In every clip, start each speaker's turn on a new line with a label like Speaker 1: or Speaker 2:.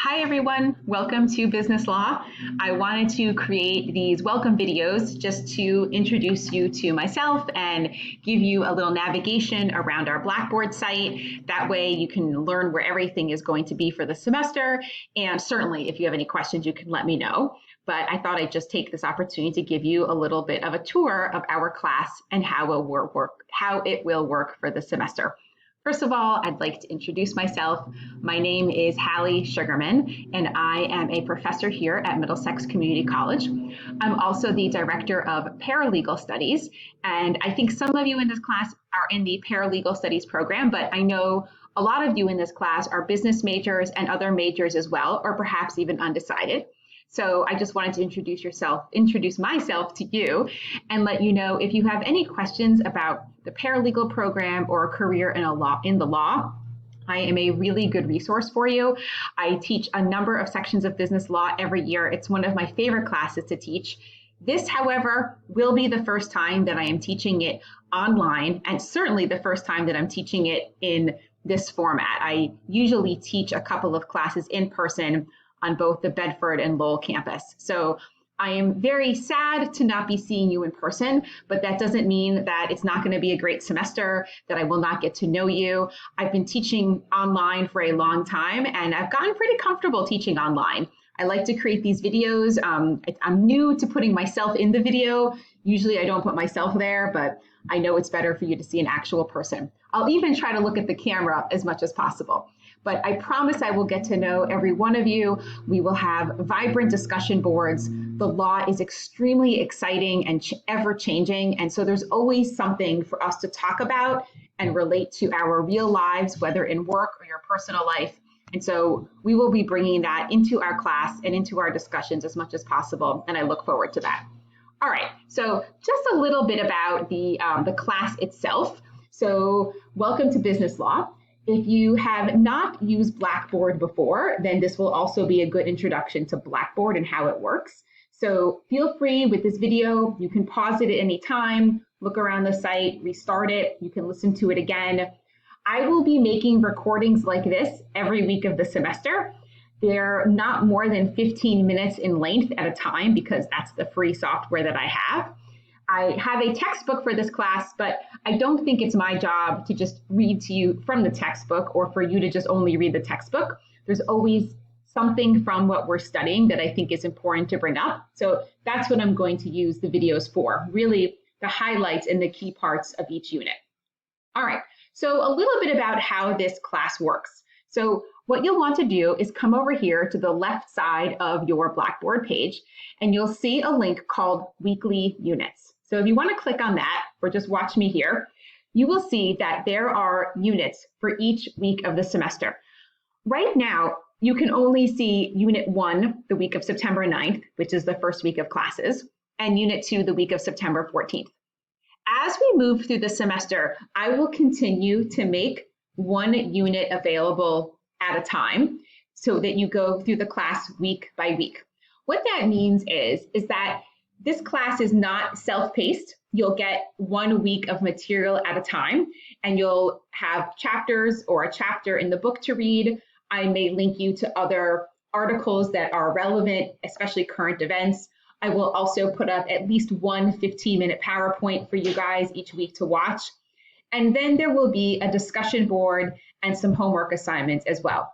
Speaker 1: Hi everyone, welcome to Business Law. I wanted to create these welcome videos just to introduce you to myself and give you a little navigation around our Blackboard site. That way you can learn where everything is going to be for the semester. And certainly if you have any questions, you can let me know. But I thought I'd just take this opportunity to give you a little bit of a tour of our class and how it will work for the semester. First of all, I'd like to introduce myself. My name is Hallie Sugarman, and I am a professor here at Middlesex Community College. I'm also the director of paralegal studies, and I think some of you in this class are in the paralegal studies program, but I know a lot of you in this class are business majors and other majors as well, or perhaps even undecided. So I just wanted to introduce myself to you and let you know if you have any questions about the paralegal program or a career in the law. I am a really good resource for you. I teach a number of sections of business law every year. It's one of my favorite classes to teach. This, however, will be the first time that I am teaching it online, and certainly the first time that I'm teaching it in this format. I usually teach a couple of classes in person on both the Bedford and Lowell campus. So I am very sad to not be seeing you in person, but that doesn't mean that it's not going to be a great semester, that I will not get to know you. I've been teaching online for a long time, and I've gotten pretty comfortable teaching online. I like to create these videos. I'm new to putting myself in the video. Usually I don't put myself there, but I know it's better for you to see an actual person. I'll even try to look at the camera as much as possible. But I promise I will get to know every one of you. We will have vibrant discussion boards. The law is extremely exciting and ever changing. And so there's always something for us to talk about and relate to our real lives, whether in work or your personal life. And so we will be bringing that into our class and into our discussions as much as possible. And I look forward to that. All right, so just a little bit about the class itself. So welcome to Business Law. If you have not used Blackboard before, then this will also be a good introduction to Blackboard and how it works. So feel free with this video, you can pause it at any time, look around the site, restart it, you can listen to it again. I will be making recordings like this every week of the semester. They're not more than 15 minutes in length at a time because that's the free software that I have. I have a textbook for this class, but I don't think it's my job to just read to you from the textbook or for you to just only read the textbook. There's always something from what we're studying that I think is important to bring up. So that's what I'm going to use the videos for, really the highlights and the key parts of each unit. All right, so a little bit about how this class works. So what you'll want to do is come over here to the left side of your Blackboard page, and you'll see a link called Weekly Units. So if you want to click on that, or just watch me here, you will see that there are units for each week of the semester. Right now, you can only see Unit 1 the week of September 9th, which is the first week of classes, and Unit 2 the week of September 14th. As we move through the semester, I will continue to make one unit available at a time so that you go through the class week by week. What that means is that this class is not self-paced. You'll get 1 week of material at a time, and you'll have chapters or a chapter in the book to read. I may link you to other articles that are relevant, especially current events. I will also put up at least one 15-minute PowerPoint for you guys each week to watch. And then there will be a discussion board and some homework assignments as well.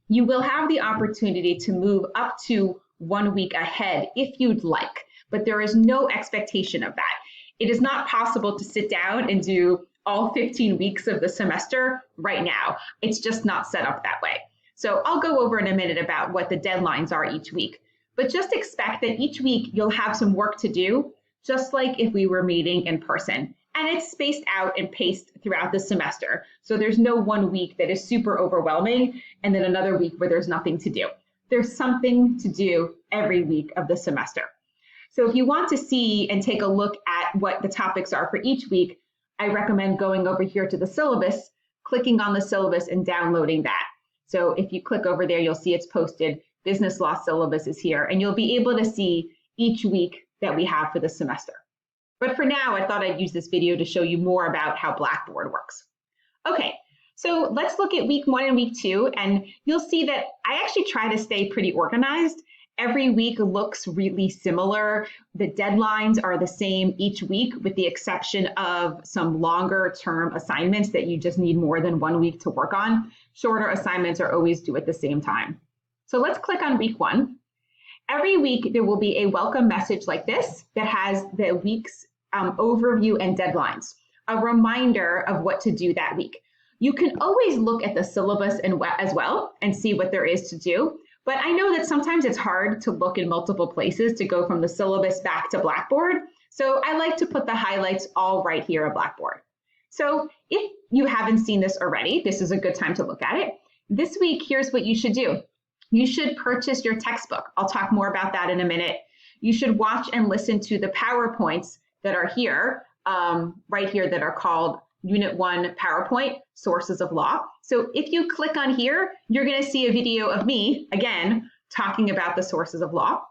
Speaker 1: You will have the opportunity to move up to 1 week ahead if you'd like, but there is no expectation of that. It is not possible to sit down and do all 15 weeks of the semester right now. It's just not set up that way. So I'll go over in a minute about what the deadlines are each week, but just expect that each week you'll have some work to do, just like if we were meeting in person. And it's spaced out and paced throughout the semester. So there's no 1 week that is super overwhelming and then another week where there's nothing to do. There's something to do every week of the semester. So if you want to see and take a look at what the topics are for each week, I recommend going over here to the syllabus, clicking on the syllabus and downloading that. So if you click over there, you'll see it's posted. Business law syllabus is here, and you'll be able to see each week that we have for the semester. But for now, I thought I'd use this video to show you more about how Blackboard works. Okay, So let's look at week 1 and week 2, and you'll see that I actually try to stay pretty organized. Every week looks really similar. The deadlines are the same each week, with the exception of some longer term assignments that you just need more than 1 week to work on. Shorter assignments are always due at the same time. So let's click on week 1. Every week there will be a welcome message like this that has the week's overview and deadlines, a reminder of what to do that week. You can always look at the syllabus as well and see what there is to do. But I know that sometimes it's hard to look in multiple places to go from the syllabus back to Blackboard. So I like to put the highlights all right here at Blackboard. So if you haven't seen this already, this is a good time to look at it. This week, here's what you should do. You should purchase your textbook. I'll talk more about that in a minute. You should watch and listen to the PowerPoints that are here, right here, that are called Unit 1 PowerPoint, Sources of Law. So if you click on here, you're going to see a video of me, again, talking about the sources of law.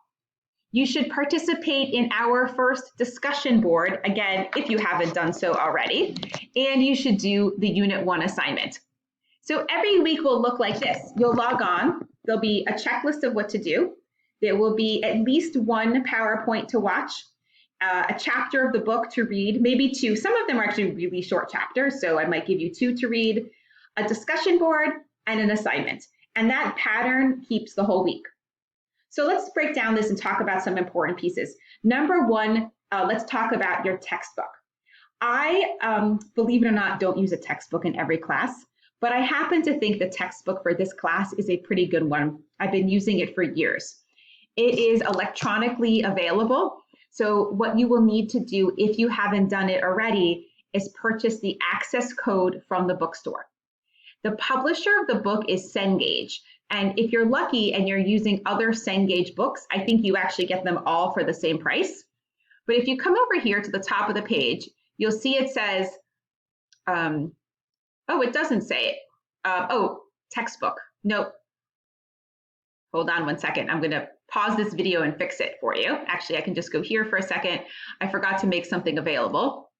Speaker 1: You should participate in our first discussion board, again, if you haven't done so already, and you should do the Unit 1 assignment. So every week will look like this. You'll log on. There'll be a checklist of what to do. There will be at least one PowerPoint to watch, a chapter of the book to read, maybe 2. Some of them are actually really short chapters, so I might give you 2 to read, a discussion board, and an assignment. And that pattern keeps the whole week. So let's break down this and talk about some important pieces. Number 1, let's talk about your textbook. I, believe it or not, don't use a textbook in every class, but I happen to think the textbook for this class is a pretty good one. I've been using it for years. It is electronically available. So what you will need to do, if you haven't done it already, is purchase the access code from the bookstore. The publisher of the book is Cengage. And if you're lucky and you're using other Cengage books, I think you actually get them all for the same price. But if you come over here to the top of the page, you'll see it says, oh, it doesn't say it. Textbook. Nope. Hold on 1 second. I'm going to pause this video and fix it for you. Actually, I can just go here for a second. I forgot to make something available.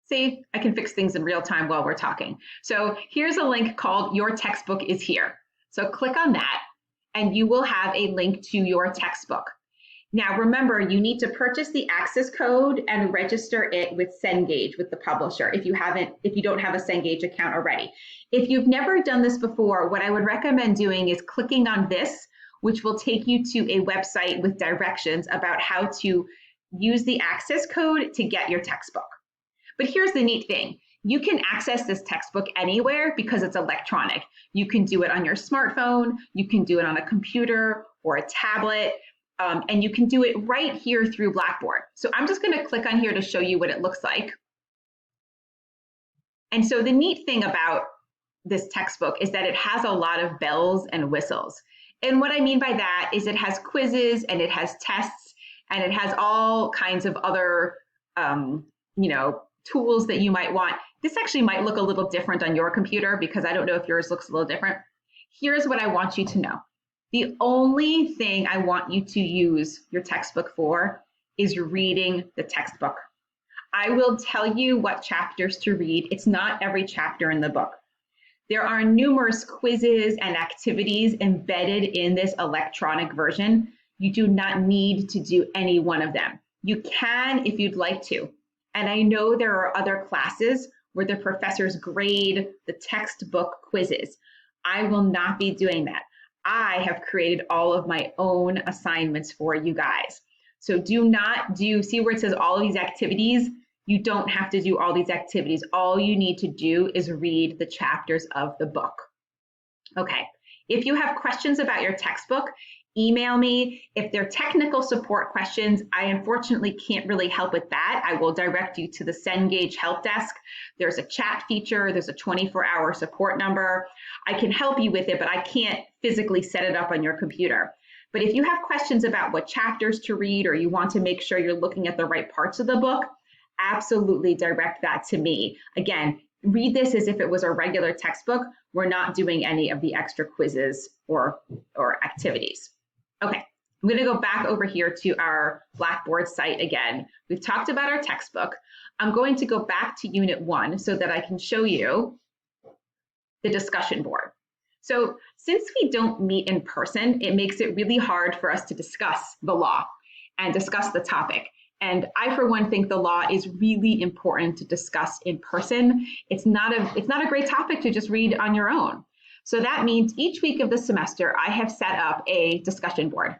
Speaker 1: See, I can fix things in real time while we're talking. So here's a link called Your Textbook is Here. So click on that and you will have a link to your textbook. Now remember, you need to purchase the access code and register it with Cengage, with the publisher, if you don't have a Cengage account already. If you've never done this before, what I would recommend doing is clicking on this, which will take you to a website with directions about how to use the access code to get your textbook. But here's the neat thing. You can access this textbook anywhere because it's electronic. You can do it on your smartphone, you can do it on a computer or a tablet, and you can do it right here through Blackboard. So I'm just going to click on here to show you what it looks like. And so the neat thing about this textbook is that it has a lot of bells and whistles. And what I mean by that is it has quizzes and it has tests and it has all kinds of other, tools that you might want. This actually might look a little different on your computer because I don't know if yours looks a little different. Here's what I want you to know. The only thing I want you to use your textbook for is reading the textbook. I will tell you what chapters to read. It's not every chapter in the book. There are numerous quizzes and activities embedded in this electronic version. You do not need to do any one of them. You can if you'd like to. And I know there are other classes where the professors grade the textbook quizzes. I will not be doing that. I have created all of my own assignments for you guys. So see where it says all of these activities? You don't have to do all these activities. All you need to do is read the chapters of the book. Okay, if you have questions about your textbook, email me. If they're technical support questions, I unfortunately can't really help with that. I will direct you to the Cengage help desk. There's a chat feature. There's a 24-hour support number. I can help you with it, but I can't physically set it up on your computer. But if you have questions about what chapters to read or you want to make sure you're looking at the right parts of the book, absolutely direct that to me. Again, read this as if it was a regular textbook. We're not doing any of the extra quizzes or activities. Okay, I'm going to go back over here to our Blackboard site again. We've talked about our textbook. I'm going to go back to Unit 1 so that I can show you the discussion board. So since we don't meet in person, it makes it really hard for us to discuss the law and discuss the topic. And I, for one, think the law is really important to discuss in person. It's not a great topic to just read on your own. So that means each week of the semester, I have set up a discussion board.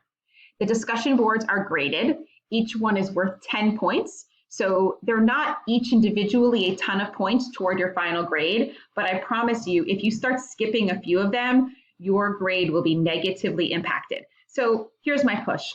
Speaker 1: The discussion boards are graded. Each one is worth 10 points. So they're not each individually a ton of points toward your final grade, but I promise you, if you start skipping a few of them, your grade will be negatively impacted. So here's my push.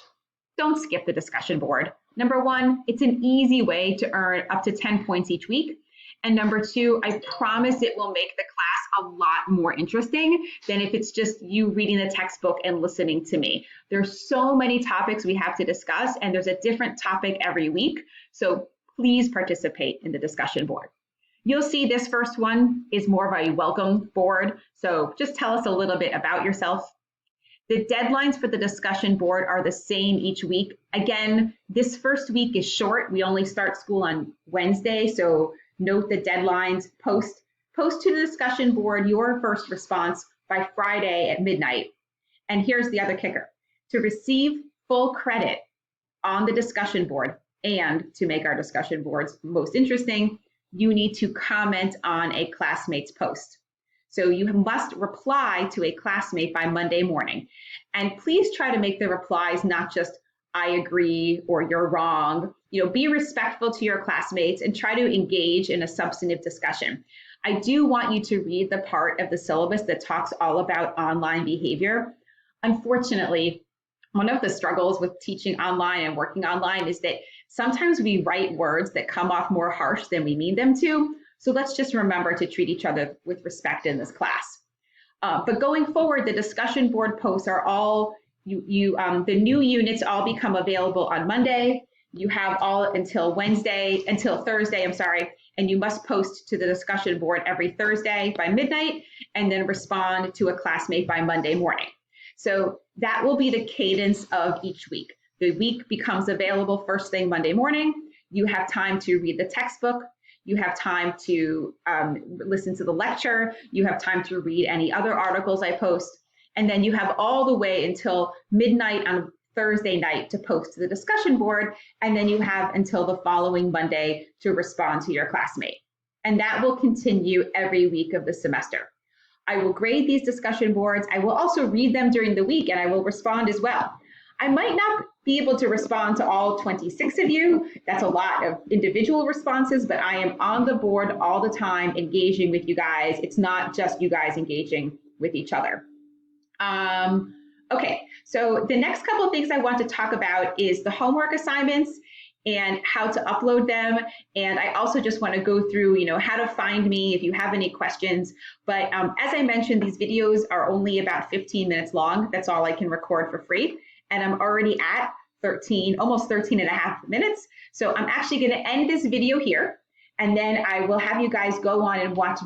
Speaker 1: Don't skip the discussion board. Number one, it's an easy way to earn up to 10 points each week. And number two, I promise it will make the class a lot more interesting than if it's just you reading the textbook and listening to me. There's so many topics we have to discuss, and there's a different topic every week. So please participate in the discussion board. You'll see this first one is more of a welcome board. So just tell us a little bit about yourself. The deadlines for the discussion board are the same each week. Again, this first week is short. We only start school on Wednesday, so note the deadlines. Post to the discussion board your first response by Friday at midnight. And here's the other kicker. To receive full credit on the discussion board and to make our discussion boards most interesting, you need to comment on a classmate's post. So you must reply to a classmate by Monday morning. And please try to make the replies not just I agree or you're wrong. Be respectful to your classmates and try to engage in a substantive discussion. I do want you to read the part of the syllabus that talks all about online behavior. Unfortunately, one of the struggles with teaching online and working online is that sometimes we write words that come off more harsh than we mean them to. So let's just remember to treat each other with respect in this class. But going forward, the discussion board posts are all, the new units all become available on Monday. You have all until Thursday, and you must post to the discussion board every Thursday by midnight and then respond to a classmate by Monday morning. So that will be the cadence of each week. The week becomes available first thing Monday morning. You have time to read the textbook. You have time to listen to the lecture. You have time to read any other articles I post. And then you have all the way until midnight on Thursday night to post to the discussion board. And then you have until the following Monday to respond to your classmate. And that will continue every week of the semester. I will grade these discussion boards. I will also read them during the week and I will respond as well. I might not be able to respond to all 26 of you. That's a lot of individual responses, but I am on the board all the time engaging with you guys. It's not just you guys engaging with each other. Okay, so the next couple of things I want to talk about is the homework assignments and how to upload them. And I also just want to go through, how to find me if you have any questions. But as I mentioned, these videos are only about 15 minutes long. That's all I can record for free. And I'm already at almost 13 and a half minutes. So I'm actually going to end this video here. And then I will have you guys go on and watch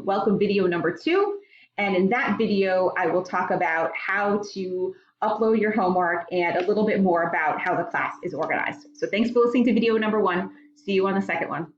Speaker 1: welcome video number 2. And in that video, I will talk about how to upload your homework and a little bit more about how the class is organized. So thanks for listening to video number 1. See you on the second one.